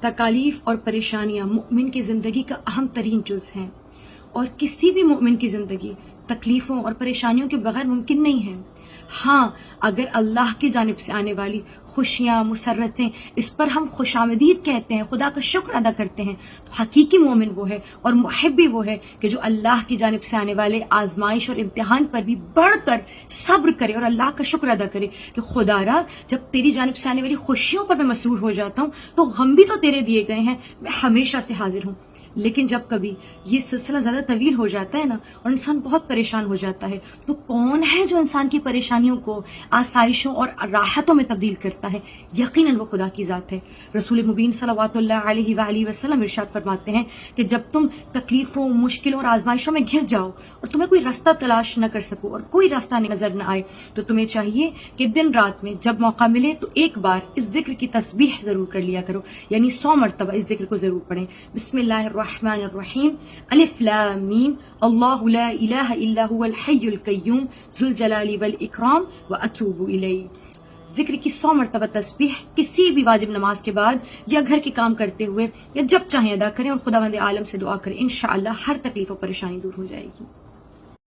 تکالیف اور پریشانیاں مومن کی زندگی کا اہم ترین جز ہیں، اور کسی بھی مومن کی زندگی تکلیفوں اور پریشانیوں کے بغیر ممکن نہیں ہے۔ ہاں، اگر اللہ کی جانب سے آنے والی خوشیاں، مسرتیں، اس پر ہم خوش آمدید کہتے ہیں، خدا کا شکر ادا کرتے ہیں، تو حقیقی مومن وہ ہے اور محب بھی وہ ہے کہ جو اللہ کی جانب سے آنے والے آزمائش اور امتحان پر بھی بڑھ کر صبر کرے اور اللہ کا شکر ادا کرے کہ خدا را، جب تیری جانب سے آنے والی خوشیوں پر میں مسرور ہو جاتا ہوں تو غم بھی تو تیرے دیے گئے ہیں، میں ہمیشہ سے حاضر ہوں۔ لیکن جب کبھی یہ سلسلہ زیادہ طویل ہو جاتا ہے نا، اور انسان بہت پریشان ہو جاتا ہے، تو کون ہے جو انسان کی پریشانیوں کو آسائشوں اور راحتوں میں تبدیل کرتا ہے؟ یقیناً وہ خدا کی ذات ہے۔ رسول مبین صلوات اللہ علیہ وآلہ وسلم ارشاد فرماتے ہیں کہ جب تم تکلیفوں، مشکلوں اور آزمائشوں میں گھر جاؤ اور تمہیں کوئی راستہ تلاش نہ کر سکو اور کوئی راستہ نظر نہ آئے، تو تمہیں چاہیے کہ دن رات میں جب موقع ملے تو ایک بار اس ذکر کی تسبیح ضرور کر لیا کرو، یعنی 100 مرتبہ اس ذکر کو ضرور پڑھیں۔ بسم اللہ الرحمن الرحیم، الف لام میم، اللہ لا الہ الا هو الحی القیوم ذو الجلال والاکرام واتوب الیہ۔ ذکر کی 100 مرتبہ تسبیح کسی بھی واجب نماز کے بعد یا گھر کے کام کرتے ہوئے یا جب چاہیں ادا کریں، اور خداوند عالم سے دعا کریں، انشاءاللہ ہر تکلیف و پریشانی دور ہو جائے گی۔